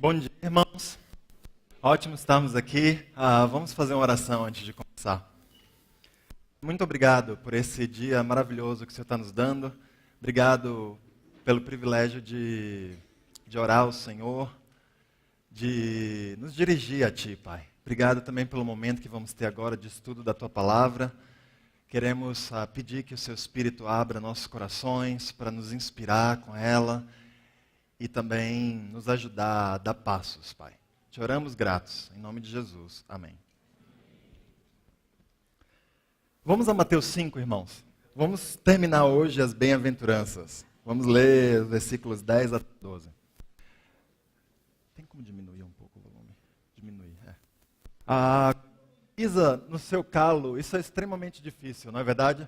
Bom dia, irmãos. Ótimo estarmos aqui. Vamos fazer uma oração antes de começar. Muito obrigado por esse dia maravilhoso que o Senhor está nos dando. Obrigado pelo privilégio de orar ao Senhor, de nos dirigir a Ti, Pai. Obrigado também pelo momento que vamos ter agora de estudo da Tua Palavra. Queremos pedir que o Seu Espírito abra nossos corações para nos inspirar com ela e também nos ajudar a dar passos, Pai. Te oramos gratos, em nome de Jesus. Amém. Vamos a Mateus 5, irmãos. Vamos terminar hoje as bem-aventuranças. Vamos ler os versículos 10 a 12. Tem como diminuir um pouco o volume? Diminuir, Pisa no seu calo, isso é extremamente difícil, não é verdade?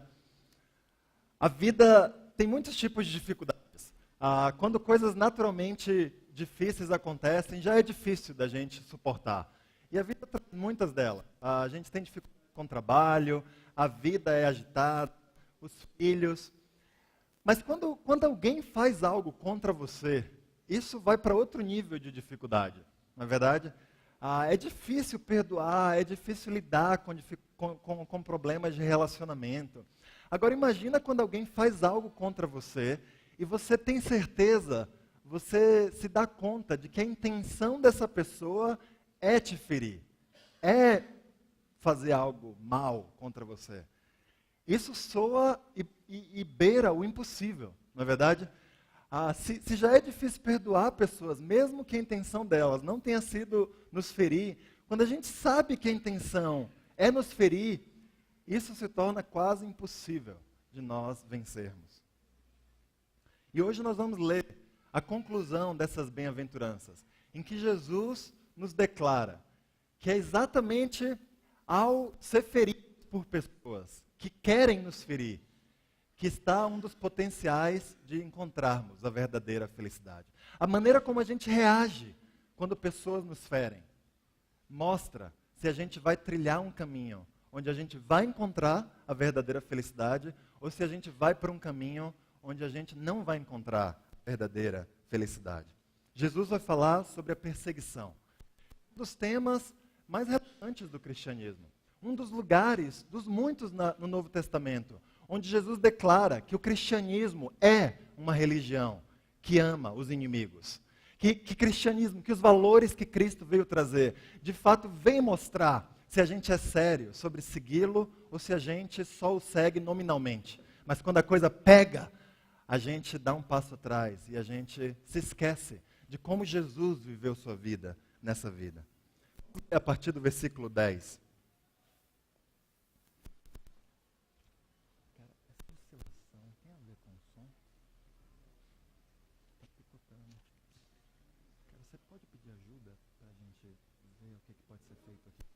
A vida tem muitos tipos de dificuldades. Quando coisas naturalmente difíceis acontecem, já é difícil da gente suportar. E a vida traz muitas delas. A gente tem dificuldade com o trabalho, a vida é agitada, os filhos. Mas quando alguém faz algo contra você, isso vai para outro nível de dificuldade, não é verdade? É difícil perdoar, é difícil lidar com problemas de relacionamento. Agora imagina quando alguém faz algo contra você e você tem certeza, você se dá conta de que a intenção dessa pessoa é te ferir, é fazer algo mal contra você. Isso soa e beira o impossível, não é verdade? Se já é difícil perdoar pessoas, mesmo que a intenção delas não tenha sido nos ferir, quando a gente sabe que a intenção é nos ferir, isso se torna quase impossível de nós vencermos. E hoje nós vamos ler a conclusão dessas bem-aventuranças, em que Jesus nos declara que é exatamente ao ser ferido por pessoas que querem nos ferir, que está um dos potenciais de encontrarmos a verdadeira felicidade. A maneira como a gente reage quando pessoas nos ferem mostra se a gente vai trilhar um caminho onde a gente vai encontrar a verdadeira felicidade ou se a gente vai para um caminho onde a gente não vai encontrar a verdadeira felicidade. Jesus vai falar sobre a perseguição, um dos temas mais relevantes do cristianismo, um dos lugares, dos muitos no Novo Testamento, onde Jesus declara que o cristianismo é uma religião que ama os inimigos. Que cristianismo, que os valores que Cristo veio trazer, de fato vem mostrar se a gente é sério sobre segui-lo ou se a gente só o segue nominalmente. Mas quando a coisa pega, a gente dá um passo atrás e a gente se esquece de como Jesus viveu sua vida nessa vida. A partir do versículo 10. Você pode pedir ajuda para a gente ver o que pode ser feito aqui?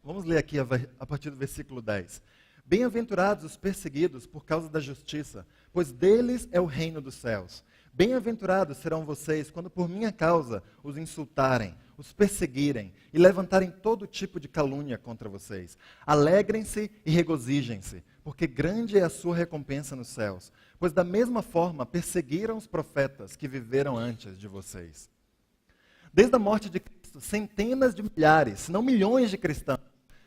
Vamos ler aqui a partir do versículo 10. Bem-aventurados os perseguidos por causa da justiça, pois deles é o reino dos céus. Bem-aventurados serão vocês quando por minha causa os insultarem, os perseguirem e levantarem todo tipo de calúnia contra vocês. Alegrem-se e regozijem-se, porque grande é a sua recompensa nos céus, pois da mesma forma perseguiram os profetas que viveram antes de vocês. Desde a morte de Cristo, centenas de milhares, se não milhões de cristãos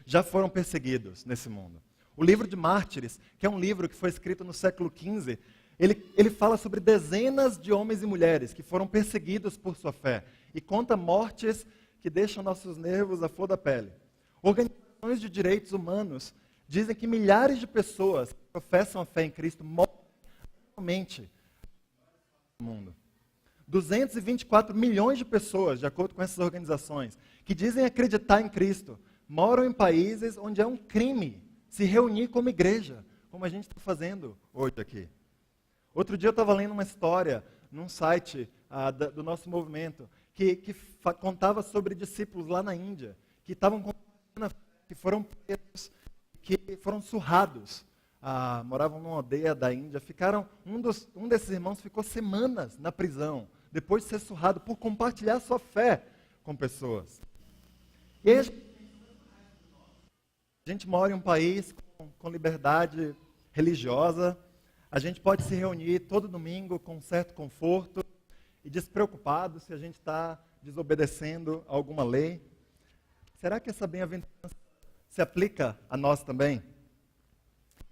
já foram perseguidos nesse mundo. O livro de Mártires, que é um livro que foi escrito no século XV, ele fala sobre dezenas de homens e mulheres que foram perseguidos por sua fé e conta mortes que deixam nossos nervos à flor da pele. Organizações de direitos humanos dizem que milhares de pessoas que professam a fé em Cristo morrem anualmente no mundo. 224 milhões de pessoas, de acordo com essas organizações, que dizem acreditar em Cristo, moram em países onde é um crime se reunir como igreja, como a gente está fazendo hoje aqui. Outro dia eu estava lendo uma história num site do nosso movimento, que contava sobre discípulos lá na Índia, que estavam que foram presos, que foram surrados, moravam numa aldeia da Índia, um desses irmãos ficou semanas na prisão, depois de ser surrado por compartilhar sua fé com pessoas. E aí, A gente mora em um país com liberdade religiosa, a gente pode se reunir todo domingo com um certo conforto e despreocupado se a gente está desobedecendo a alguma lei. Será que essa bem-aventurança se aplica a nós também?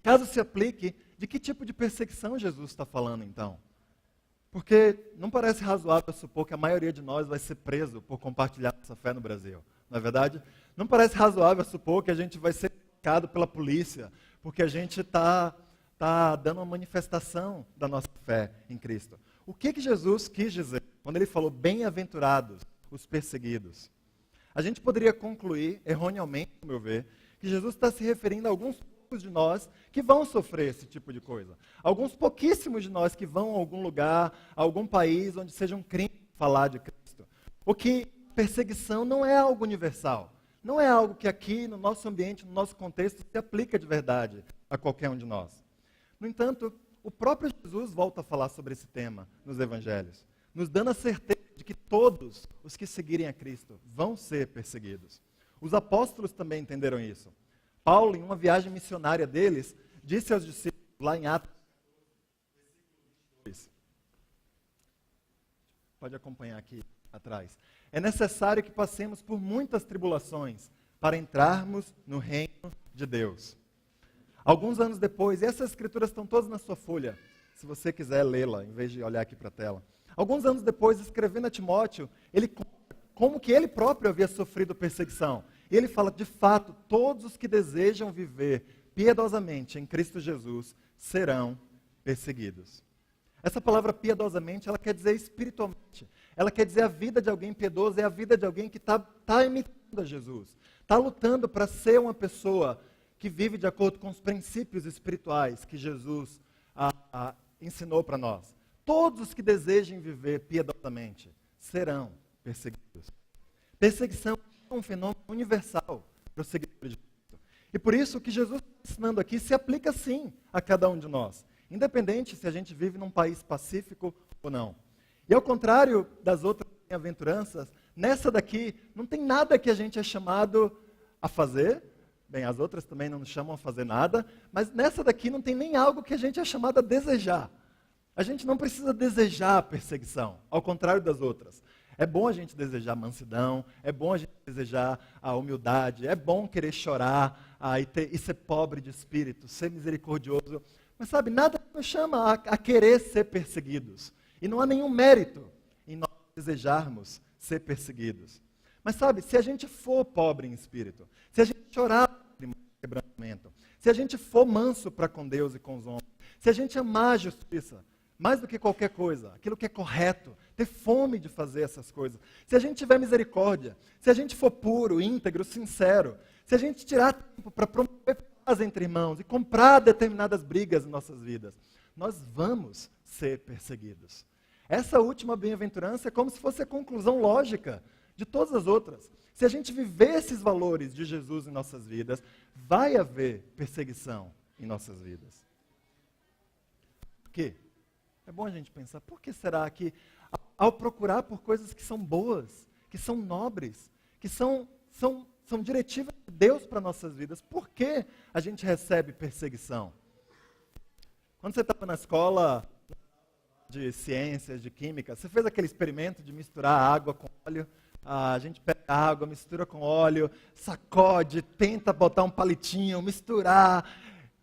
Caso se aplique, de que tipo de perseguição Jesus está falando então? Porque não parece razoável supor que a maioria de nós vai ser preso por compartilhar nossa fé no Brasil, não é verdade? Não parece razoável supor que a gente vai ser picado pela polícia porque a gente está dando uma manifestação da nossa fé em Cristo. O que Jesus quis dizer quando ele falou bem-aventurados os perseguidos? A gente poderia concluir, erroneamente, no meu ver, que Jesus está se referindo a alguns poucos de nós que vão sofrer esse tipo de coisa. Alguns pouquíssimos de nós que vão a algum lugar, a algum país onde seja um crime falar de Cristo. Porque perseguição não é algo universal. Não é algo que aqui, no nosso ambiente, no nosso contexto, se aplica de verdade a qualquer um de nós. No entanto, o próprio Jesus volta a falar sobre esse tema nos evangelhos, nos dando a certeza de que todos os que seguirem a Cristo vão ser perseguidos. Os apóstolos também entenderam isso. Paulo, em uma viagem missionária deles, disse aos discípulos, lá em Atos, pode acompanhar aqui atrás, é necessário que passemos por muitas tribulações para entrarmos no reino de Deus. Alguns anos depois, e essas escrituras estão todas na sua folha, se você quiser lê-la, em vez de olhar aqui para a tela. Alguns anos depois, escrevendo a Timóteo, ele conta como que ele próprio havia sofrido perseguição. E ele fala, de fato, todos os que desejam viver piedosamente em Cristo Jesus serão perseguidos. Essa palavra piedosamente, ela quer dizer espiritualmente. Ela quer dizer a vida de alguém piedoso, é a vida de alguém que está imitando a Jesus. Está lutando para ser uma pessoa que vive de acordo com os princípios espirituais que Jesus ensinou para nós. Todos os que desejem viver piedosamente serão perseguidos. Perseguição é um fenômeno universal para os seguidores de Cristo. E por isso o que Jesus está ensinando aqui se aplica sim a cada um de nós, independente se a gente vive num país pacífico ou não. E ao contrário das outras bem-aventuranças, nessa daqui não tem nada que a gente é chamado a fazer. Bem, as outras também não nos chamam a fazer nada, mas nessa daqui não tem nem algo que a gente é chamado a desejar. A gente não precisa desejar a perseguição, ao contrário das outras. É bom a gente desejar mansidão, é bom a gente desejar a humildade, é bom querer chorar e ser pobre de espírito, ser misericordioso. Mas sabe, nada nos chama a querer ser perseguidos. E não há nenhum mérito em nós desejarmos ser perseguidos. Mas sabe, se a gente for pobre em espírito, se a gente chorar por quebrantamento, se a gente for manso para com Deus e com os homens, se a gente amar a justiça, mais do que qualquer coisa, aquilo que é correto, ter fome de fazer essas coisas, se a gente tiver misericórdia, se a gente for puro, íntegro, sincero, se a gente tirar tempo para promover paz entre irmãos e comprar determinadas brigas em nossas vidas, nós vamos ser perseguidos. Essa última bem-aventurança é como se fosse a conclusão lógica de todas as outras. Se a gente viver esses valores de Jesus em nossas vidas, vai haver perseguição em nossas vidas. Por quê? É bom a gente pensar, por que será que ao procurar por coisas que são boas, que são nobres, que são diretivas de Deus para nossas vidas, por que a gente recebe perseguição? Quando você estava na escola de ciências, de química, você fez aquele experimento de misturar água com óleo? A gente pega a água, mistura com óleo, sacode, tenta botar um palitinho, misturar,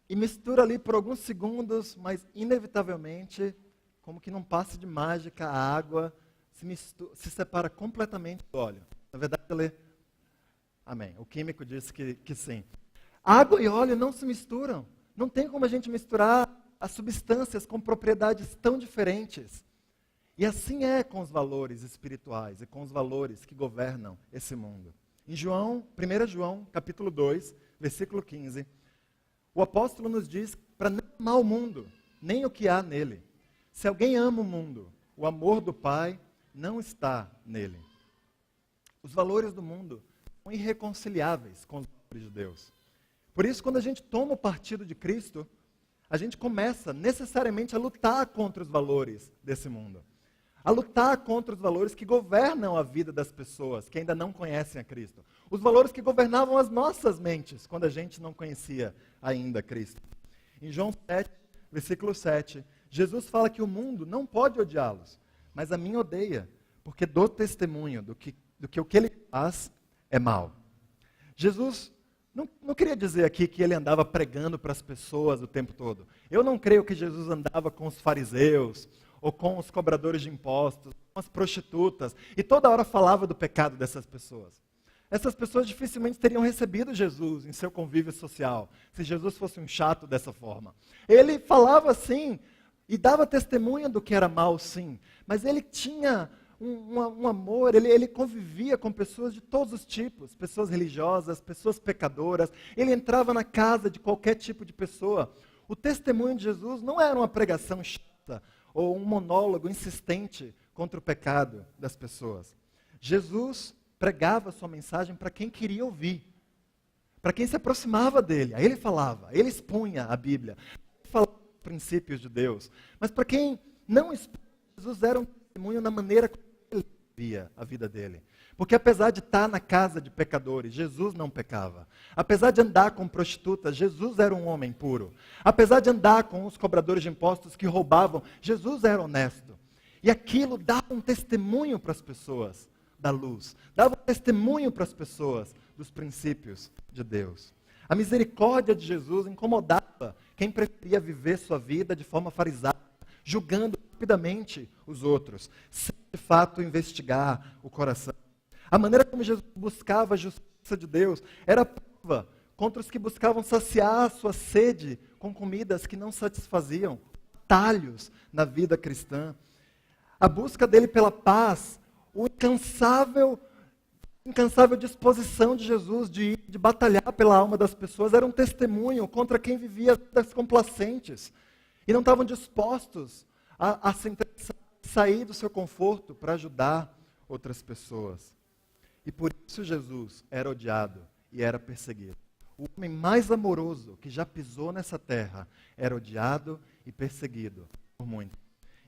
e mistura ali por alguns segundos, mas inevitavelmente, como que num passe de mágica, a água se separa completamente do óleo. Na verdade, amém. O químico disse que sim. Água e óleo não se misturam. Não tem como a gente misturar as substâncias com propriedades tão diferentes. E assim é com os valores espirituais e com os valores que governam esse mundo. Em 1 João, capítulo 2, versículo 15, o apóstolo nos diz para não amar o mundo, nem o que há nele. Se alguém ama o mundo, o amor do Pai não está nele. Os valores do mundo são irreconciliáveis com os valores de Deus. Por isso, quando a gente toma o partido de Cristo, a gente começa necessariamente a lutar contra os valores desse mundo. A lutar contra os valores que governam a vida das pessoas que ainda não conhecem a Cristo. os valores que governavam as nossas mentes, quando a gente não conhecia ainda Cristo. Em João 7, versículo 7, Jesus fala que o mundo não pode odiá-los, mas a mim odeia, porque dou testemunho do que o que ele faz é mal. Jesus não queria dizer aqui que ele andava pregando para as pessoas o tempo todo. Eu não creio que Jesus andava com os fariseus, ou com os cobradores de impostos, com as prostitutas, e toda hora falava do pecado dessas pessoas. Essas pessoas dificilmente teriam recebido Jesus em seu convívio social, se Jesus fosse um chato dessa forma. Ele falava assim, e dava testemunho do que era mal, sim, mas ele tinha um amor, ele convivia com pessoas de todos os tipos, pessoas religiosas, pessoas pecadoras, ele entrava na casa de qualquer tipo de pessoa. O testemunho de Jesus não era uma pregação chata, ou um monólogo insistente contra o pecado das pessoas. Jesus pregava sua mensagem para quem queria ouvir, para quem se aproximava dele. Aí ele falava, ele expunha a Bíblia, ele falava os princípios de Deus. Mas para quem não expunha, Jesus era um testemunho na maneira como ele via a vida dele. Porque apesar de estar na casa de pecadores, Jesus não pecava. Apesar de andar com prostitutas, Jesus era um homem puro. Apesar de andar com os cobradores de impostos que roubavam, Jesus era honesto. E aquilo dava um testemunho para as pessoas da luz. Dava um testemunho para as pessoas dos princípios de Deus. A misericórdia de Jesus incomodava quem preferia viver sua vida de forma farisaica, julgando rapidamente os outros, sem de fato investigar o coração. A maneira como Jesus buscava a justiça de Deus era prova contra os que buscavam saciar sua sede com comidas que não satisfaziam, atalhos na vida cristã. A busca dele pela paz, o incansável disposição de Jesus de batalhar pela alma das pessoas era um testemunho contra quem vivia vidas complacentes e não estavam dispostos a sair do seu conforto para ajudar outras pessoas. E por isso Jesus era odiado e era perseguido. O homem mais amoroso que já pisou nessa terra era odiado e perseguido por muitos.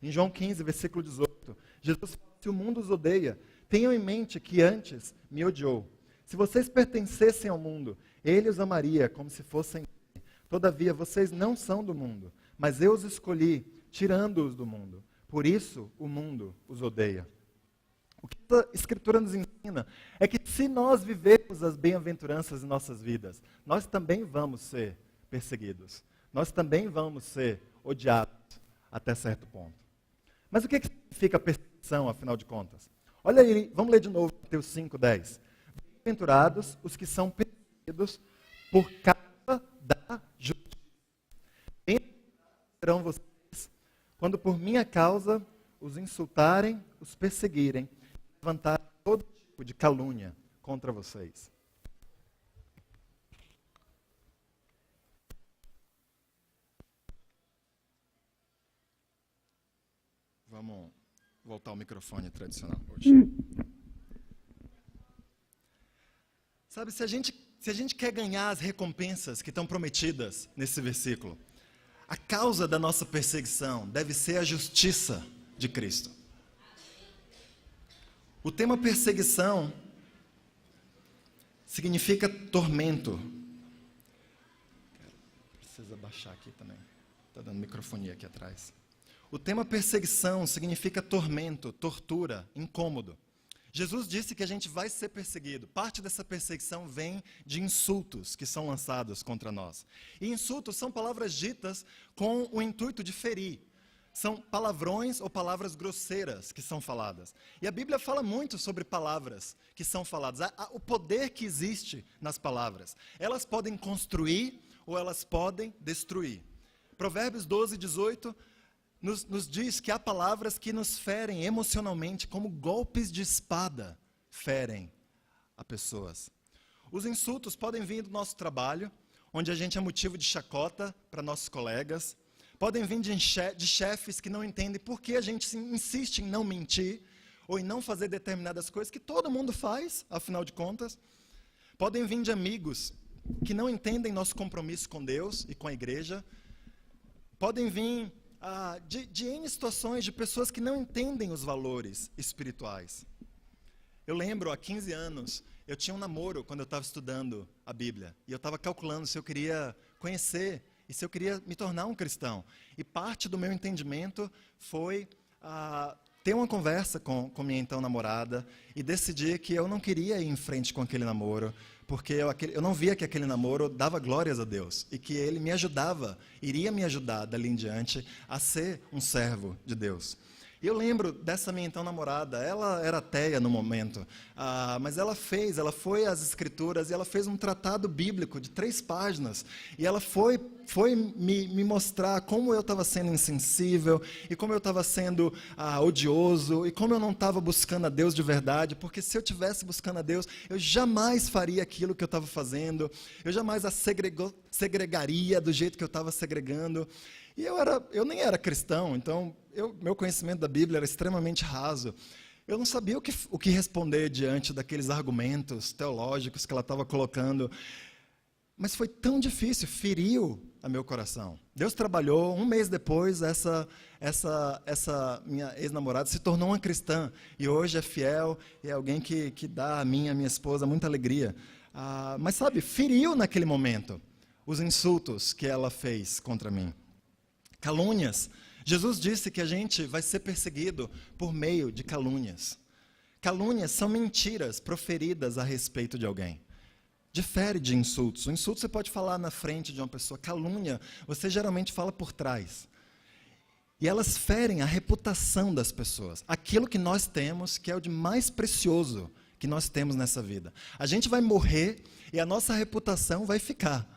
Em João 15, versículo 18, Jesus fala: se o mundo os odeia, tenham em mente que antes me odiou. Se vocês pertencessem ao mundo, ele os amaria como se fossem dele. Todavia, vocês não são do mundo, mas eu os escolhi, tirando-os do mundo. Por isso, o mundo os odeia. O que a Escritura nos ensina é que se nós vivermos as bem-aventuranças em nossas vidas, nós também vamos ser perseguidos. Nós também vamos ser odiados até certo ponto. Mas o que significa perseguição, afinal de contas? Olha aí, vamos ler de novo Mateus 5:10. Bem-aventurados os que são perseguidos por causa da justiça. Bem-aventurados serão vocês quando por minha causa os insultarem, os perseguirem, levantar todo tipo de calúnia contra vocês. Vamos voltar ao microfone tradicional hoje. Sabe, se a gente quer ganhar as recompensas que estão prometidas nesse versículo, a causa da nossa perseguição deve ser a justiça de Cristo. O tema perseguição significa tormento. Precisa baixar aqui também. Está dando microfonia aqui atrás. O tema perseguição significa tormento, tortura, incômodo. Jesus disse que a gente vai ser perseguido. Parte dessa perseguição vem de insultos que são lançados contra nós. E insultos são palavras ditas com o intuito de ferir. São palavrões ou palavras grosseiras que são faladas. E a Bíblia fala muito sobre palavras que são faladas. O poder que existe nas palavras. Elas podem construir ou elas podem destruir. Provérbios 12:18 nos diz que há palavras que nos ferem emocionalmente, como golpes de espada ferem a pessoas. Os insultos podem vir do nosso trabalho, onde a gente é motivo de chacota para nossos colegas. Podem vir de chefes que não entendem por que a gente insiste em não mentir, ou em não fazer determinadas coisas que todo mundo faz, afinal de contas. Podem vir de amigos que não entendem nosso compromisso com Deus e com a igreja. Podem vir de N situações de pessoas que não entendem os valores espirituais. Eu lembro, há 15 anos, Eu tinha um namoro quando eu estava estudando a Bíblia. E eu estava calculando se eu queria conhecer e se eu queria me tornar um cristão. E parte do meu entendimento foi ter uma conversa com minha então namorada e decidir que eu não queria ir em frente com aquele namoro, porque eu não via que aquele namoro dava glórias a Deus e que ele me ajudava, iria me ajudar dali em diante a ser um servo de Deus. E eu lembro dessa minha então namorada, ela era ateia no momento, mas ela foi às Escrituras e ela fez um tratado bíblico de 3 páginas. E ela foi me mostrar como eu estava sendo insensível, e como eu estava sendo odioso, e como eu não estava buscando a Deus de verdade, porque se eu estivesse buscando a Deus, eu jamais faria aquilo que eu estava fazendo, eu jamais a segregaria do jeito que eu estava segregando. E eu nem era cristão, então meu conhecimento da Bíblia era extremamente raso. Eu não sabia o que responder diante daqueles argumentos teológicos que ela estava colocando. Mas foi tão difícil, feriu a meu coração. Deus trabalhou, 1 mês depois, essa minha ex-namorada se tornou uma cristã. E hoje é fiel, e é alguém que dá a mim e a minha esposa muita alegria. Mas sabe, feriu naquele momento os insultos que ela fez contra mim. Calúnias. Jesus disse que a gente vai ser perseguido por meio de calúnias. Calúnias são mentiras proferidas a respeito de alguém. Difere de insultos. O insulto você pode falar na frente de uma pessoa. Calúnia, você geralmente fala por trás. E elas ferem a reputação das pessoas. Aquilo que nós temos, que é o de mais precioso que nós temos nessa vida. A gente vai morrer e a nossa reputação vai ficar.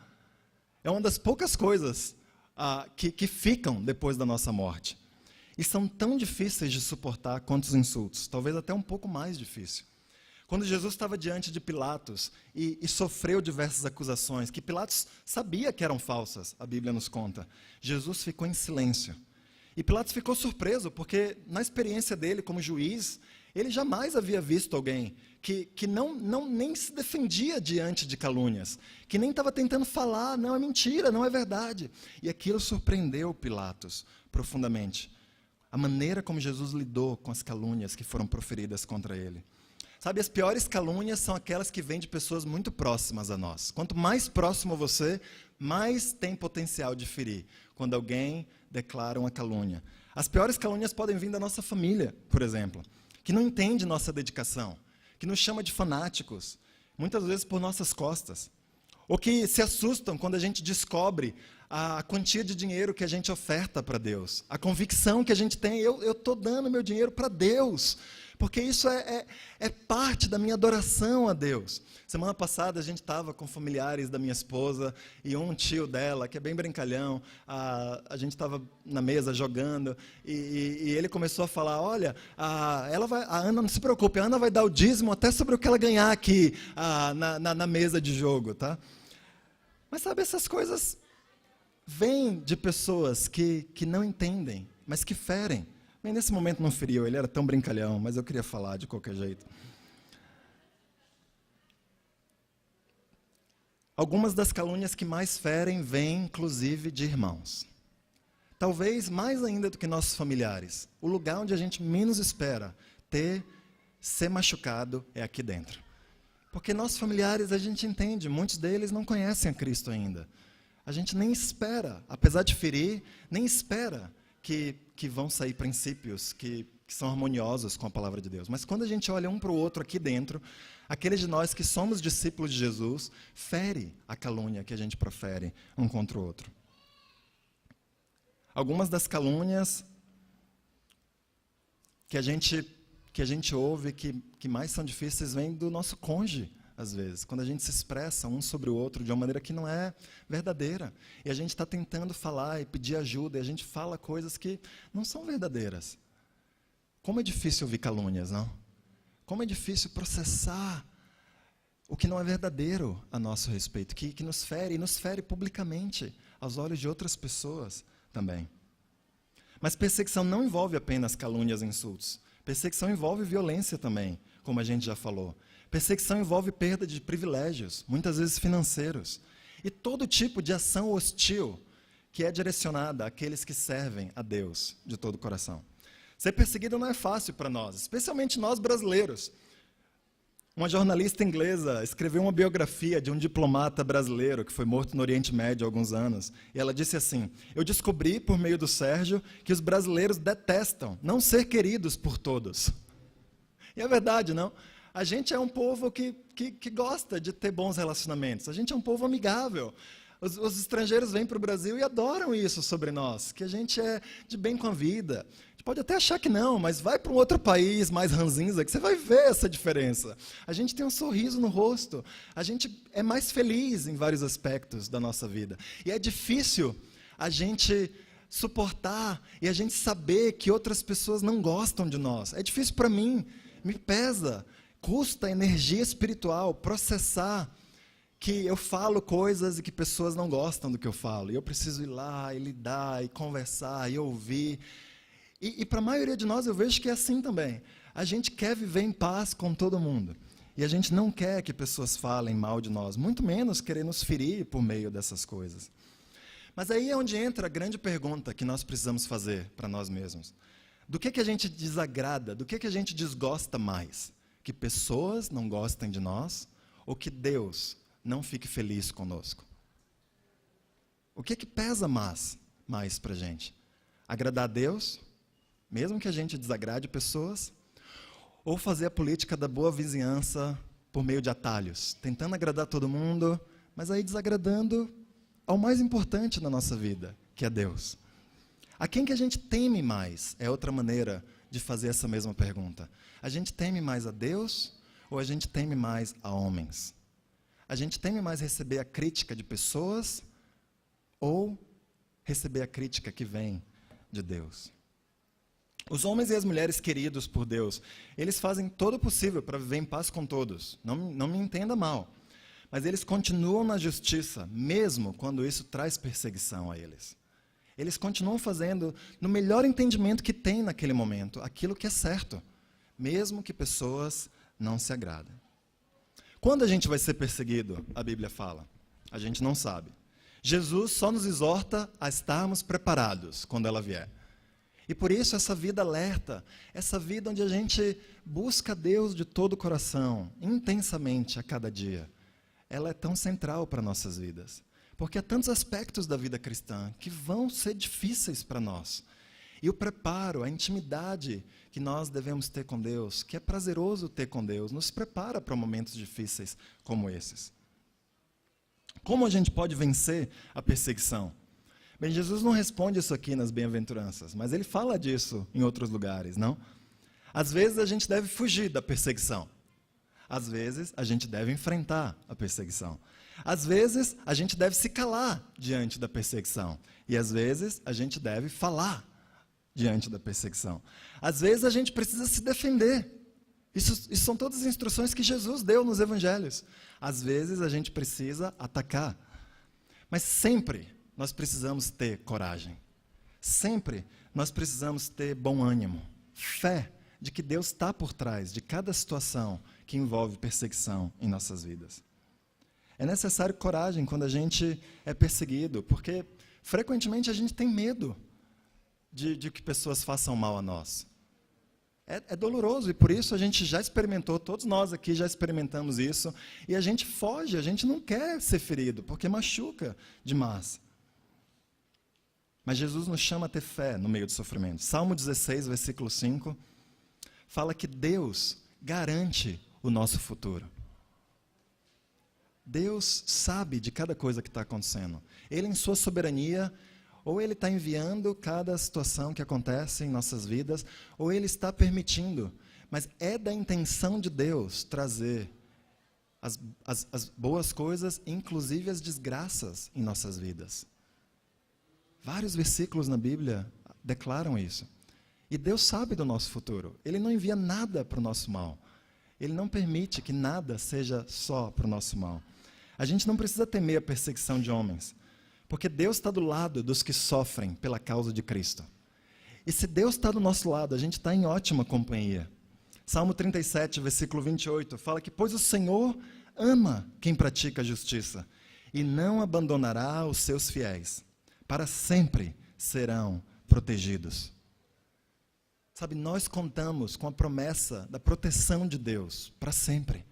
É uma das poucas coisas que ficam depois da nossa morte. E são tão difíceis de suportar quanto os insultos, talvez até um pouco mais difícil. Quando Jesus estava diante de Pilatos e sofreu diversas acusações, que Pilatos sabia que eram falsas, a Bíblia nos conta, Jesus ficou em silêncio. E Pilatos ficou surpreso, porque na experiência dele como juiz, ele jamais havia visto alguém que nem se defendia diante de calúnias, que nem estava tentando falar, não é mentira, não é verdade. E aquilo surpreendeu Pilatos profundamente. A maneira como Jesus lidou com as calúnias que foram proferidas contra ele. Sabe, as piores calúnias são aquelas que vêm de pessoas muito próximas a nós. Quanto mais próximo você, mais tem potencial de ferir, quando alguém declara uma calúnia. As piores calúnias podem vir da nossa família, por exemplo, que não entende nossa dedicação, que nos chama de fanáticos, muitas vezes por nossas costas, ou que se assustam quando a gente descobre a quantia de dinheiro que a gente oferta para Deus, a convicção que a gente tem, eu estou dando meu dinheiro para Deus, porque isso é parte da minha adoração a Deus. Semana passada a gente estava com familiares da minha esposa e um tio dela, que é bem brincalhão, a gente estava na mesa jogando e ele começou a falar, olha, a Ana, não se preocupe, a Ana vai dar o dízimo até sobre o que ela ganhar aqui na mesa de jogo, tá? Mas sabe, essas coisas vêm de pessoas que não entendem, mas que ferem. Bem, nesse momento não feriu, ele era tão brincalhão, mas eu queria falar de qualquer jeito. Algumas das calúnias que mais ferem vêm, inclusive, de irmãos. Talvez mais ainda do que nossos familiares. O lugar onde a gente menos espera ser machucado é aqui dentro. Porque nossos familiares, a gente entende, muitos deles não conhecem a Cristo ainda. A gente nem espera, apesar de ferir, nem espera que vão sair princípios que são harmoniosos com a palavra de Deus. Mas quando a gente olha um para o outro aqui dentro, aqueles de nós que somos discípulos de Jesus, fere a calúnia que a gente profere um contra o outro. Algumas das calúnias que a gente ouve, que mais são difíceis, vêm do nosso cônjuge, às vezes, quando a gente se expressa um sobre o outro de uma maneira que não é verdadeira. E a gente está tentando falar e pedir ajuda, e a gente fala coisas que não são verdadeiras. Como é difícil ouvir calúnias, não? Como é difícil processar o que não é verdadeiro a nosso respeito, que nos fere, e nos fere publicamente, aos olhos de outras pessoas também. Mas perseguição não envolve apenas calúnias e insultos. Perseguição envolve violência também, como a gente já falou. Perseguição envolve perda de privilégios, muitas vezes financeiros. E todo tipo de ação hostil que é direcionada àqueles que servem a Deus de todo o coração. Ser perseguido não é fácil para nós, especialmente nós brasileiros. Uma jornalista inglesa escreveu uma biografia de um diplomata brasileiro que foi morto no Oriente Médio há alguns anos. E ela disse assim: eu descobri, por meio do Sérgio, que os brasileiros detestam não ser queridos por todos. E é verdade, não? A gente é um povo que gosta de ter bons relacionamentos. A gente é um povo amigável. Os estrangeiros vêm para o Brasil e adoram isso sobre nós, que a gente é de bem com a vida. A gente pode até achar que não, mas vai para um outro país mais ranzinza que você vai ver essa diferença. A gente tem um sorriso no rosto, a gente é mais feliz em vários aspectos da nossa vida. E é difícil a gente suportar e a gente saber que outras pessoas não gostam de nós. É difícil para mim, me pesa, custa energia espiritual processar que eu falo coisas e que pessoas não gostam do que eu falo. E eu preciso ir lá e lidar, e conversar, e ouvir. E para a maioria de nós eu vejo que é assim também. A gente quer viver em paz com todo mundo. E a gente não quer que pessoas falem mal de nós, muito menos querer nos ferir por meio dessas coisas. Mas aí é onde entra a grande pergunta que nós precisamos fazer para nós mesmos. Do que a gente desagrada, do que a gente desgosta mais? Que pessoas não gostem de nós ou que Deus não fique feliz conosco? O que pesa mais para a gente? Agradar a Deus, mesmo que a gente desagrade pessoas, ou fazer a política da boa vizinhança por meio de atalhos, tentando agradar todo mundo, mas aí desagradando ao mais importante na nossa vida, que é Deus. A quem que a gente teme mais? É outra maneira de fazer essa mesma pergunta. A gente teme mais a Deus ou a gente teme mais a homens? A gente teme mais receber a crítica de pessoas ou receber a crítica que vem de Deus? Os homens e as mulheres queridos por Deus, eles fazem todo o possível para viver em paz com todos. Não me entenda mal. Mas eles continuam na justiça, mesmo quando isso traz perseguição a eles. Eles continuam fazendo, no melhor entendimento que tem naquele momento, aquilo que é certo, mesmo que pessoas não se agradem. Quando a gente vai ser perseguido, a Bíblia fala? A gente não sabe. Jesus só nos exorta a estarmos preparados quando ela vier. E por isso essa vida alerta, essa vida onde a gente busca Deus de todo o coração, intensamente a cada dia, ela é tão central para nossas vidas. Porque há tantos aspectos da vida cristã que vão ser difíceis para nós. E o preparo, a intimidade que nós devemos ter com Deus, que é prazeroso ter com Deus, nos prepara para momentos difíceis como esses. Como a gente pode vencer a perseguição? Bem, Jesus não responde isso aqui nas bem-aventuranças, mas ele fala disso em outros lugares, não? Às vezes a gente deve fugir da perseguição. Às vezes a gente deve enfrentar a perseguição. Às vezes a gente deve se calar diante da perseguição. E às vezes a gente deve falar diante da perseguição. Às vezes a gente precisa se defender. Isso são todas as instruções que Jesus deu nos evangelhos. Às vezes a gente precisa atacar. Mas sempre nós precisamos ter coragem. Sempre nós precisamos ter bom ânimo. Fé de que Deus está por trás de cada situação que envolve perseguição em nossas vidas. É necessário coragem quando a gente é perseguido, porque frequentemente a gente tem medo de que pessoas façam mal a nós. É doloroso e por isso a gente já experimentou, todos nós aqui já experimentamos isso, e a gente foge, a gente não quer ser ferido, porque machuca demais. Mas Jesus nos chama a ter fé no meio do sofrimento. Salmo 16, versículo 5, fala que Deus garante o nosso futuro. Deus sabe de cada coisa que está acontecendo. Ele, em sua soberania, ou Ele está enviando cada situação que acontece em nossas vidas, ou Ele está permitindo. Mas é da intenção de Deus trazer as boas coisas, inclusive as desgraças em nossas vidas. Vários versículos na Bíblia declaram isso. E Deus sabe do nosso futuro. Ele não envia nada para o nosso mal. Ele não permite que nada seja só para o nosso mal. A gente não precisa temer a perseguição de homens, porque Deus está do lado dos que sofrem pela causa de Cristo. E se Deus está do nosso lado, a gente está em ótima companhia. Salmo 37, versículo 28, fala que, pois o Senhor ama quem pratica a justiça, e não abandonará os seus fiéis. Para sempre serão protegidos. Sabe, nós contamos com a promessa da proteção de Deus para sempre.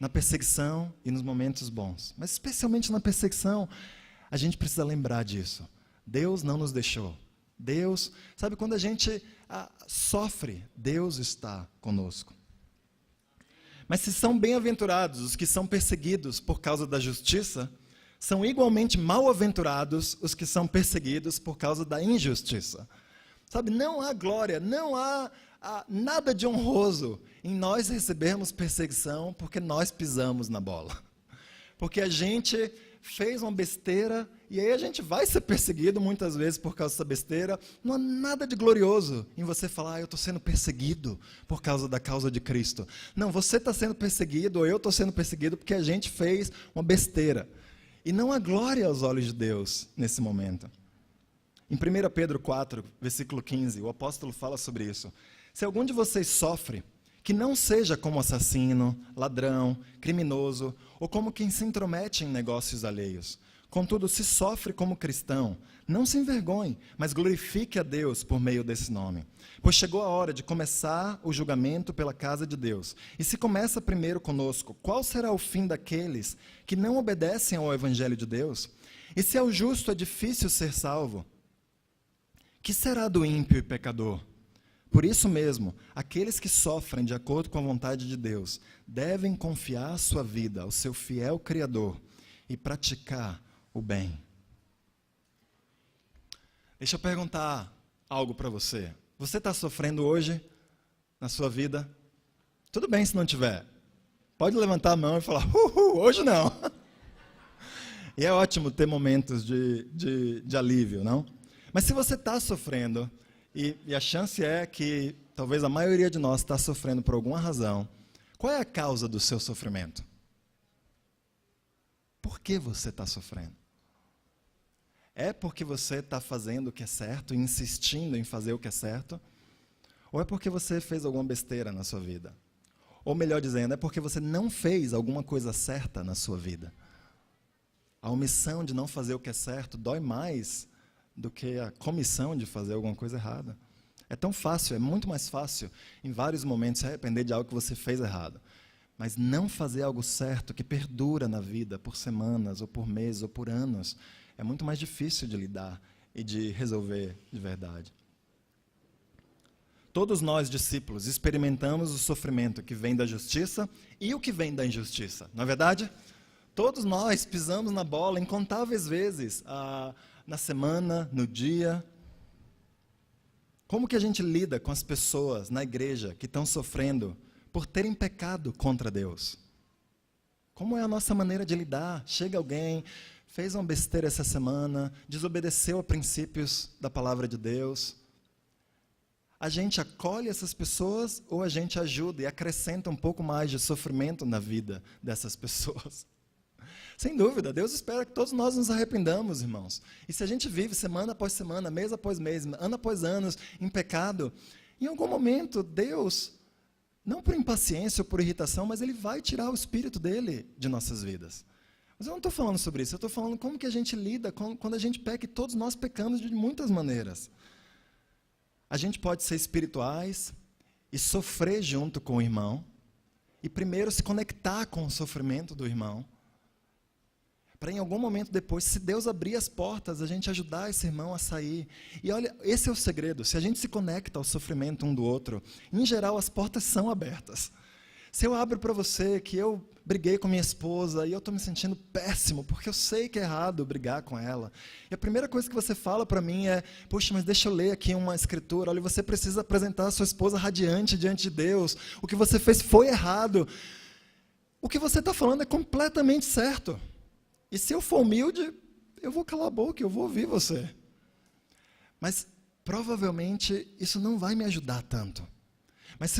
na perseguição e nos momentos bons. Mas especialmente na perseguição, a gente precisa lembrar disso. Deus não nos deixou. Deus, sabe, quando a gente sofre, Deus está conosco. Mas se são bem-aventurados os que são perseguidos por causa da justiça, são igualmente mal-aventurados os que são perseguidos por causa da injustiça. Sabe, não há glória, não há nada de honroso em nós recebermos perseguição porque nós pisamos na bola. Porque a gente fez uma besteira e aí a gente vai ser perseguido muitas vezes por causa dessa besteira. Não há nada de glorioso em você falar, eu estou sendo perseguido por causa da causa de Cristo. Não, você está sendo perseguido ou eu estou sendo perseguido porque a gente fez uma besteira. E não há glória aos olhos de Deus nesse momento. Em 1 Pedro 4, versículo 15, o apóstolo fala sobre isso. Se algum de vocês sofre, que não seja como assassino, ladrão, criminoso, ou como quem se intromete em negócios alheios. Contudo, se sofre como cristão, não se envergonhe, mas glorifique a Deus por meio desse nome. Pois chegou a hora de começar o julgamento pela casa de Deus. E se começa primeiro conosco, qual será o fim daqueles que não obedecem ao evangelho de Deus? E se ao justo é difícil ser salvo, que será do ímpio e pecador? Por isso mesmo, aqueles que sofrem de acordo com a vontade de Deus devem confiar sua vida ao seu fiel Criador e praticar o bem. Deixa eu perguntar algo para você. Você está sofrendo hoje na sua vida? Tudo bem se não tiver. Pode levantar a mão e falar, hoje não. E é ótimo ter momentos de alívio, não? Mas se você está sofrendo, e a chance é que talvez a maioria de nós está sofrendo por alguma razão, qual é a causa do seu sofrimento? Por que você está sofrendo? É porque você está fazendo o que é certo, insistindo em fazer o que é certo? Ou é porque você fez alguma besteira na sua vida? Ou melhor dizendo, é porque você não fez alguma coisa certa na sua vida? A omissão de não fazer o que é certo dói mais do que a comissão de fazer alguma coisa errada. É tão fácil, é muito mais fácil, em vários momentos, se arrepender de algo que você fez errado. Mas não fazer algo certo, que perdura na vida, por semanas, ou por meses, ou por anos, é muito mais difícil de lidar e de resolver de verdade. Todos nós, discípulos, experimentamos o sofrimento que vem da justiça e o que vem da injustiça. Não é verdade? Todos nós pisamos na bola incontáveis vezes, na semana, no dia. Como que a gente lida com as pessoas na igreja que estão sofrendo por terem pecado contra Deus? Como é a nossa maneira de lidar? Chega alguém, fez uma besteira essa semana, desobedeceu a princípios da palavra de Deus. A gente acolhe essas pessoas ou a gente ajuda e acrescenta um pouco mais de sofrimento na vida dessas pessoas? Sem dúvida, Deus espera que todos nós nos arrependamos, irmãos. E se a gente vive semana após semana, mês após mês, ano após ano, em pecado, em algum momento, Deus, não por impaciência ou por irritação, mas Ele vai tirar o Espírito dele de nossas vidas. Mas eu não estou falando sobre isso, eu estou falando como que a gente lida quando a gente peca, e todos nós pecamos de muitas maneiras. A gente pode ser espirituais e sofrer junto com o irmão, e primeiro se conectar com o sofrimento do irmão, para em algum momento depois, se Deus abrir as portas, a gente ajudar esse irmão a sair. E olha, esse é o segredo, se a gente se conecta ao sofrimento um do outro, em geral as portas são abertas. Se eu abro para você que eu briguei com minha esposa e eu estou me sentindo péssimo, porque eu sei que é errado brigar com ela, e a primeira coisa que você fala para mim é, poxa, mas deixa eu ler aqui uma escritura, olha, você precisa apresentar a sua esposa radiante diante de Deus, o que você fez foi errado. O que você está falando é completamente certo. E se eu for humilde, eu vou calar a boca, eu vou ouvir você. Mas, provavelmente, isso não vai me ajudar tanto. Mas se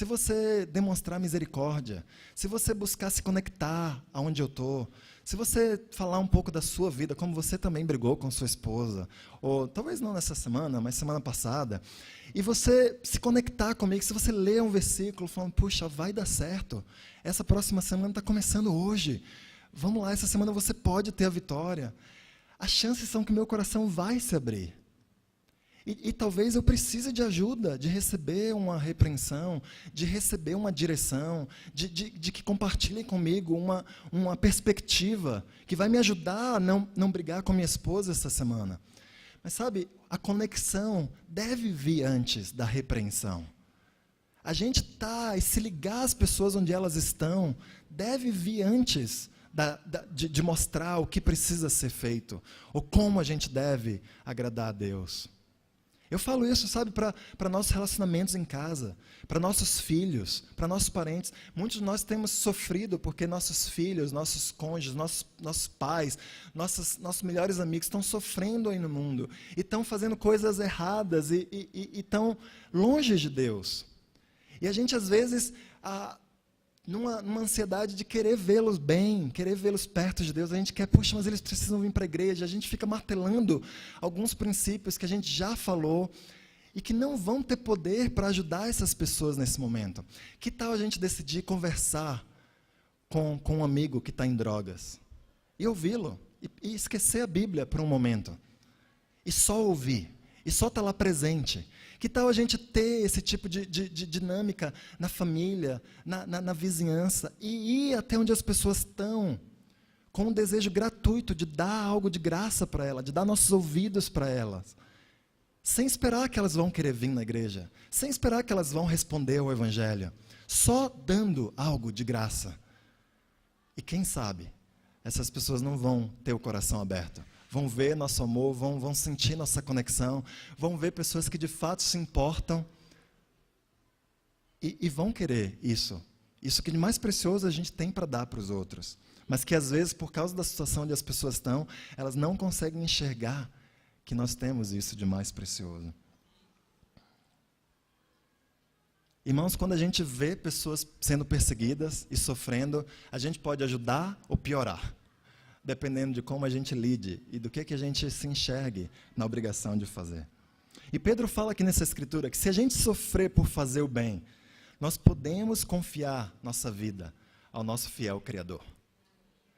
você demonstrar misericórdia, se você buscar se conectar aonde eu estou, se você falar um pouco da sua vida, como você também brigou com sua esposa, ou talvez não nessa semana, mas semana passada, e você se conectar comigo, se você ler um versículo falando, puxa, vai dar certo, essa próxima semana está começando hoje, vamos lá, essa semana você pode ter a vitória. As chances são que meu coração vai se abrir. E talvez eu precise de ajuda, de receber uma repreensão, de receber uma direção, de que compartilhem comigo uma perspectiva que vai me ajudar a não brigar com minha esposa essa semana. Mas sabe, a conexão deve vir antes da repreensão. A gente e se ligar às pessoas onde elas estão, deve vir antes de mostrar o que precisa ser feito, ou como a gente deve agradar a Deus. Eu falo isso, sabe, para nossos relacionamentos em casa, para nossos filhos, para nossos parentes. Muitos de nós temos sofrido porque nossos filhos, nossos cônjuges, nossos pais, nossos melhores amigos estão sofrendo aí no mundo e estão fazendo coisas erradas e estão longe de Deus. E a gente, às vezes, numa ansiedade de querer vê-los bem, querer vê-los perto de Deus, a gente quer, puxa, mas eles precisam vir para a igreja, a gente fica martelando alguns princípios que a gente já falou e que não vão ter poder para ajudar essas pessoas nesse momento. Que tal a gente decidir conversar com um amigo que está em drogas e ouvi-lo, e esquecer a Bíblia por um momento, e só ouvir, e só estar lá presente? Que tal a gente ter esse tipo de dinâmica na família, na vizinhança, e ir até onde as pessoas estão, com um desejo gratuito de dar algo de graça para elas, de dar nossos ouvidos para elas, sem esperar que elas vão querer vir na igreja, sem esperar que elas vão responder ao Evangelho, só dando algo de graça. E quem sabe, essas pessoas não vão ter o coração aberto. Vão ver nosso amor, vão sentir nossa conexão, vão ver pessoas que de fato se importam e vão querer isso. Isso que de mais precioso a gente tem para dar para os outros. Mas que às vezes, por causa da situação onde as pessoas estão, elas não conseguem enxergar que nós temos isso de mais precioso. Irmãos, quando a gente vê pessoas sendo perseguidas e sofrendo, a gente pode ajudar ou piorar, dependendo de como a gente lide e do que a gente se enxergue na obrigação de fazer. E Pedro fala aqui nessa escritura que se a gente sofrer por fazer o bem, nós podemos confiar nossa vida ao nosso fiel Criador.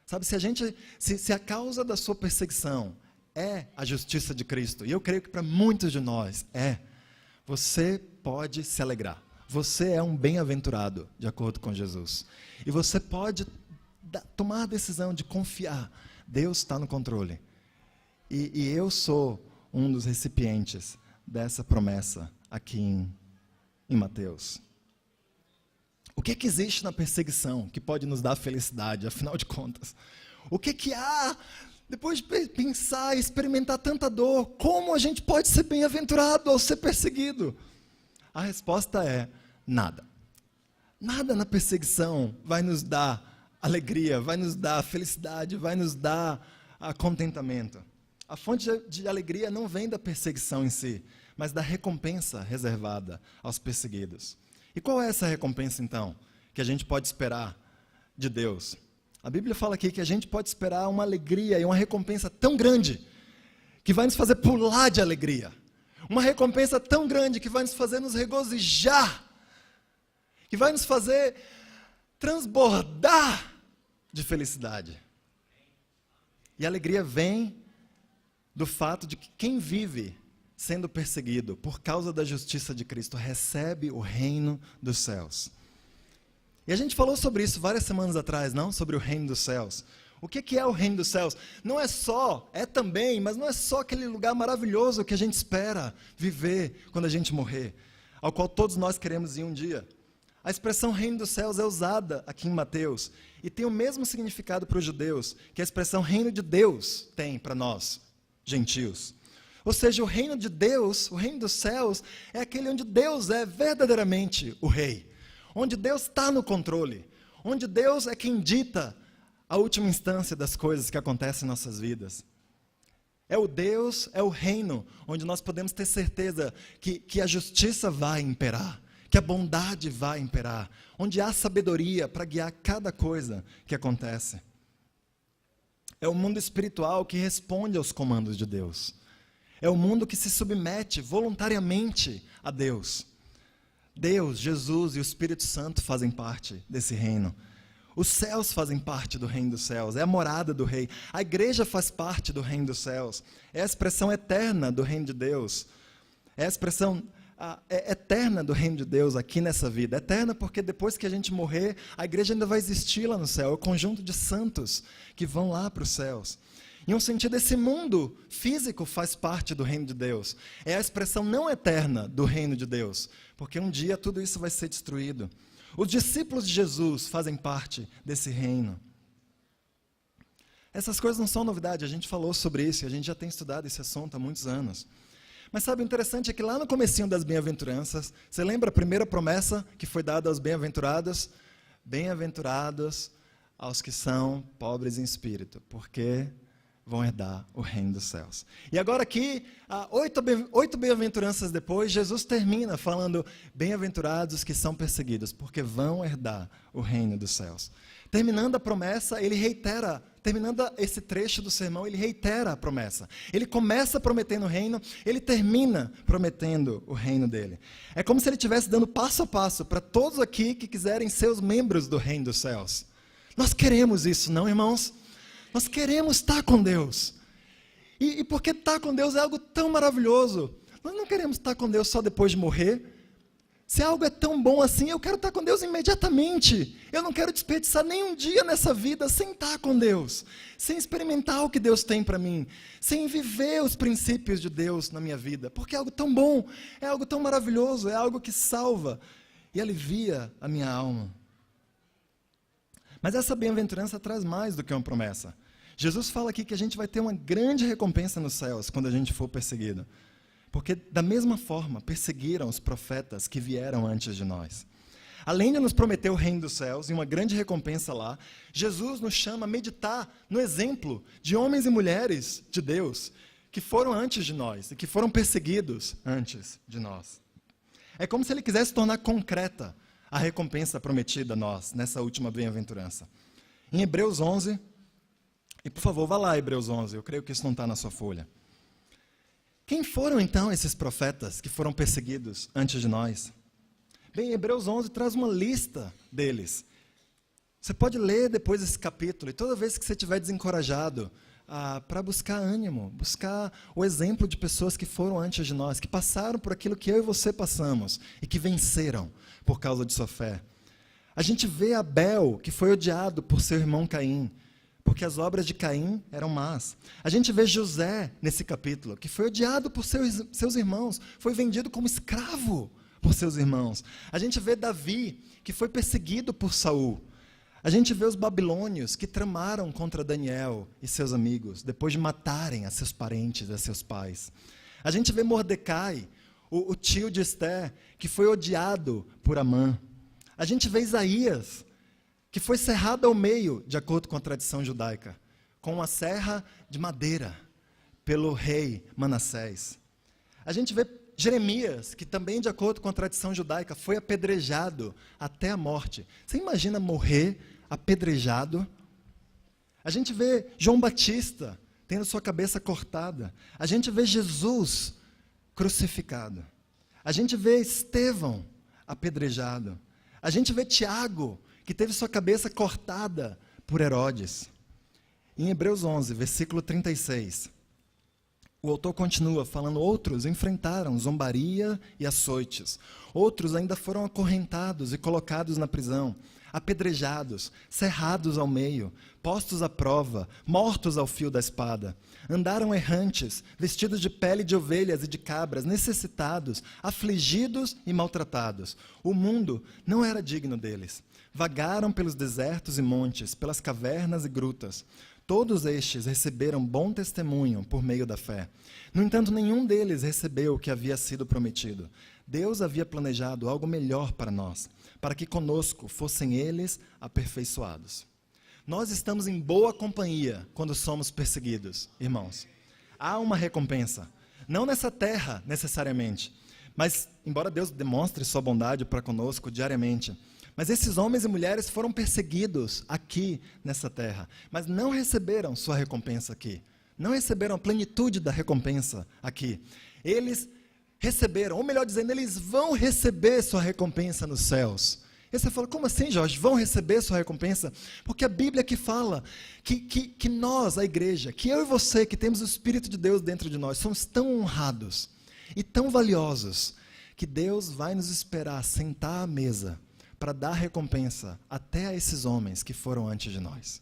Sabe, se a causa da sua perseguição é a justiça de Cristo, e eu creio que para muitos de nós você pode se alegrar. Você é um bem-aventurado, de acordo com Jesus. E você pode tomar a decisão de confiar. Deus está no controle. E eu sou um dos recipientes dessa promessa aqui em Mateus. O que existe na perseguição que pode nos dar felicidade, afinal de contas? O que há, depois de pensar e experimentar tanta dor, como a gente pode ser bem-aventurado ao ser perseguido? A resposta é nada. Nada na perseguição vai nos dar alegria, vai nos dar felicidade, vai nos dar contentamento. A fonte de alegria não vem da perseguição em si, mas da recompensa reservada aos perseguidos. E qual é essa recompensa, então, que a gente pode esperar de Deus? A Bíblia fala aqui que a gente pode esperar uma alegria e uma recompensa tão grande que vai nos fazer pular de alegria. Uma recompensa tão grande que vai nos fazer nos regozijar, que vai nos fazer transbordar de felicidade. E a alegria vem do fato de que quem vive sendo perseguido por causa da justiça de Cristo recebe o reino dos céus. E a gente falou sobre isso várias semanas atrás, não? Sobre o reino dos céus. O que é o reino dos céus? Não é só, é também, mas não é só aquele lugar maravilhoso que a gente espera viver quando a gente morrer, ao qual todos nós queremos ir um dia. A expressão reino dos céus é usada aqui em Mateus e tem o mesmo significado para os judeus que a expressão reino de Deus tem para nós, gentios. Ou seja, o reino de Deus, o reino dos céus, é aquele onde Deus é verdadeiramente o rei, onde Deus está no controle, onde Deus é quem dita a última instância das coisas que acontecem em nossas vidas. É o Deus, é o reino, onde nós podemos ter certeza que a justiça vai imperar, que a bondade vai imperar, onde há sabedoria para guiar cada coisa que acontece. É o mundo espiritual que responde aos comandos de Deus. É o mundo que se submete voluntariamente a Deus. Deus, Jesus e o Espírito Santo fazem parte desse reino. Os céus fazem parte do reino dos céus, é a morada do rei. A igreja faz parte do reino dos céus, é a expressão eterna do reino de Deus. É a expressão eterna do reino de Deus aqui nessa vida. Eterna porque depois que a gente morrer, a igreja ainda vai existir lá no céu. É o conjunto de santos que vão lá para os céus. Em um sentido, esse mundo físico faz parte do reino de Deus. É a expressão não eterna do reino de Deus, porque um dia tudo isso vai ser destruído. Os discípulos de Jesus fazem parte desse reino. Essas coisas não são novidade, a gente falou sobre isso, e a gente já tem estudado esse assunto há muitos anos. Mas sabe, o interessante é que lá no comecinho das bem-aventuranças, você lembra a primeira promessa que foi dada aos bem-aventurados? Bem-aventurados aos que são pobres em espírito, porque vão herdar o reino dos céus. E agora aqui, 8 bem-aventuranças depois, Jesus termina falando, bem-aventurados que são perseguidos, porque vão herdar o reino dos céus. Terminando a promessa, ele reitera, terminando esse trecho do sermão, ele reitera a promessa. Ele começa prometendo o reino, ele termina prometendo o reino dele. É como se ele estivesse dando passo a passo para todos aqui que quiserem ser os membros do reino dos céus. Nós queremos isso, não, irmãos? Nós queremos estar com Deus. E porque estar com Deus é algo tão maravilhoso. Nós não queremos estar com Deus só depois de morrer. Se algo é tão bom assim, eu quero estar com Deus imediatamente. Eu não quero desperdiçar nenhum dia nessa vida sem estar com Deus, sem experimentar o que Deus tem para mim, sem viver os princípios de Deus na minha vida, porque é algo tão bom, é algo tão maravilhoso, é algo que salva e alivia a minha alma. Mas essa bem-aventurança traz mais do que uma promessa. Jesus fala aqui que a gente vai ter uma grande recompensa nos céus quando a gente for perseguido. Porque, da mesma forma, perseguiram os profetas que vieram antes de nós. Além de nos prometer o reino dos céus e uma grande recompensa lá, Jesus nos chama a meditar no exemplo de homens e mulheres de Deus que foram antes de nós e que foram perseguidos antes de nós. É como se ele quisesse tornar concreta a recompensa prometida a nós nessa última bem-aventurança. Em Hebreus 11, e por favor, vá lá, Hebreus 11, eu creio que isso não está na sua folha. Quem foram, então, esses profetas que foram perseguidos antes de nós? Bem, Hebreus 11 traz uma lista deles. Você pode ler depois esse capítulo, e toda vez que você estiver desencorajado, para buscar ânimo, buscar o exemplo de pessoas que foram antes de nós, que passaram por aquilo que eu e você passamos, e que venceram por causa de sua fé. A gente vê Abel, que foi odiado por seu irmão Caim, porque as obras de Caim eram más. A gente vê José nesse capítulo, que foi odiado por seus irmãos, foi vendido como escravo por seus irmãos. A gente vê Davi, que foi perseguido por Saul. A gente vê os babilônios que tramaram contra Daniel e seus amigos, depois de matarem a seus parentes, a seus pais. A gente vê Mordecai, o tio de Esther, que foi odiado por Amã. A gente vê Isaías, que foi serrado ao meio, de acordo com a tradição judaica, com uma serra de madeira, pelo rei Manassés. A gente vê Jeremias, que também, de acordo com a tradição judaica, foi apedrejado até a morte. Você imagina morrer apedrejado? A gente vê João Batista tendo sua cabeça cortada. A gente vê Jesus crucificado. A gente vê Estevão apedrejado. A gente vê Tiago, que teve sua cabeça cortada por Herodes. Em Hebreus 11, versículo 36, o autor continua falando, outros enfrentaram zombaria e açoites, outros ainda foram acorrentados e colocados na prisão, apedrejados, cerrados ao meio, postos à prova, mortos ao fio da espada. Andaram errantes, vestidos de pele de ovelhas e de cabras, necessitados, afligidos e maltratados. O mundo não era digno deles. Vagaram pelos desertos e montes, pelas cavernas e grutas. Todos estes receberam bom testemunho por meio da fé. No entanto, nenhum deles recebeu o que havia sido prometido. Deus havia planejado algo melhor para nós, para que conosco fossem eles aperfeiçoados. Nós estamos em boa companhia quando somos perseguidos, irmãos. Há uma recompensa, não nessa terra necessariamente, mas embora Deus demonstre sua bondade para conosco diariamente, mas esses homens e mulheres foram perseguidos aqui nessa terra, mas não receberam sua recompensa aqui. Não receberam a plenitude da recompensa aqui. Eles receberam, ou melhor dizendo, eles vão receber sua recompensa nos céus. E você fala, como assim, Jorge? Vão receber sua recompensa? Porque a Bíblia aqui fala que nós, a igreja, que eu e você, que temos o Espírito de Deus dentro de nós, somos tão honrados e tão valiosos que Deus vai nos esperar sentar à mesa para dar recompensa até a esses homens que foram antes de nós.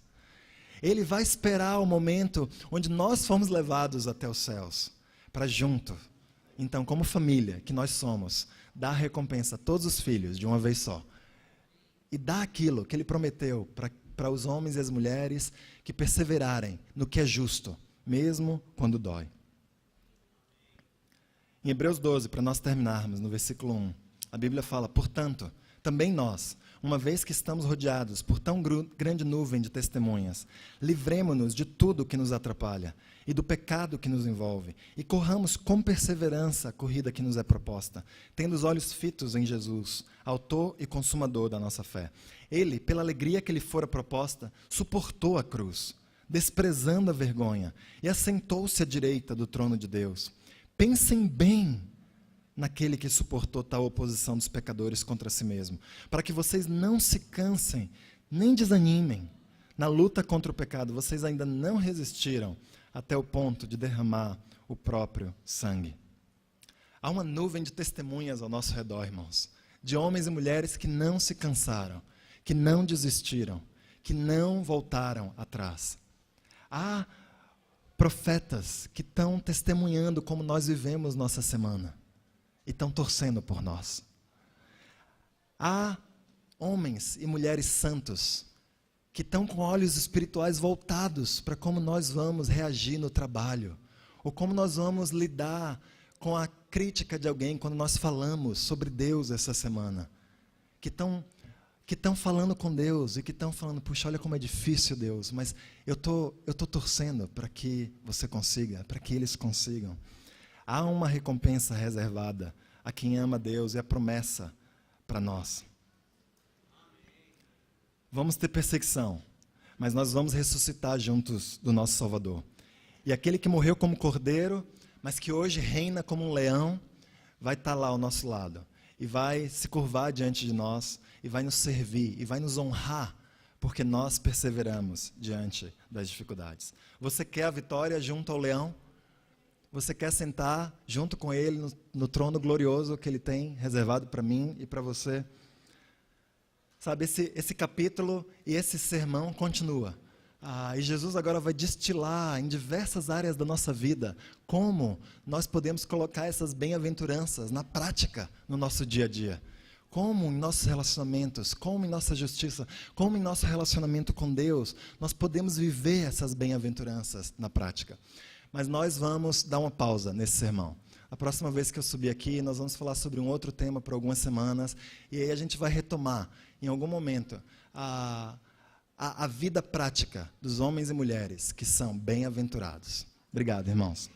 Ele vai esperar o momento onde nós fomos levados até os céus, para junto, então, como família que nós somos, dar recompensa a todos os filhos de uma vez só. E dar aquilo que Ele prometeu para os homens e as mulheres que perseverarem no que é justo, mesmo quando dói. Em Hebreus 12, para nós terminarmos, no versículo 1, a Bíblia fala: portanto, também nós, uma vez que estamos rodeados por tão grande nuvem de testemunhas, livremo-nos de tudo que nos atrapalha e do pecado que nos envolve, e corramos com perseverança a corrida que nos é proposta, tendo os olhos fitos em Jesus, autor e consumador da nossa fé. Ele, pela alegria que lhe fora proposta, suportou a cruz, desprezando a vergonha, e assentou-se à direita do trono de Deus. Pensem bem naquele que suportou tal oposição dos pecadores contra si mesmo, para que vocês não se cansem, nem desanimem. Na luta contra o pecado, vocês ainda não resistiram até o ponto de derramar o próprio sangue. Há uma nuvem de testemunhas ao nosso redor, irmãos, de homens e mulheres que não se cansaram, que não desistiram, que não voltaram atrás. Há profetas que estão testemunhando como nós vivemos nossa semana e estão torcendo por nós. Há homens e mulheres santos que estão com olhos espirituais voltados para como nós vamos reagir no trabalho, ou como nós vamos lidar com a crítica de alguém quando nós falamos sobre Deus essa semana, que estão falando com Deus e que estão falando: puxa, olha como é difícil, Deus, mas eu tô torcendo para que você consiga, para que eles consigam. Há uma recompensa reservada a quem ama Deus e a promessa para nós. Vamos ter perseguição, mas nós vamos ressuscitar juntos do nosso Salvador. E aquele que morreu como cordeiro, mas que hoje reina como um leão, vai estar lá ao nosso lado e vai se curvar diante de nós e vai nos servir e vai nos honrar, porque nós perseveramos diante das dificuldades. Você quer a vitória junto ao leão? Você quer sentar junto com ele no trono glorioso que ele tem reservado para mim e para você? Sabe, esse capítulo e esse sermão continua. E Jesus agora vai destilar em diversas áreas da nossa vida como nós podemos colocar essas bem-aventuranças na prática no nosso dia a dia. Como em nossos relacionamentos, como em nossa justiça, como em nosso relacionamento com Deus, nós podemos viver essas bem-aventuranças na prática. Mas nós vamos dar uma pausa nesse sermão. A próxima vez que eu subir aqui, nós vamos falar sobre um outro tema por algumas semanas, e aí a gente vai retomar, em algum momento, a vida prática dos homens e mulheres que são bem-aventurados. Obrigado, irmãos.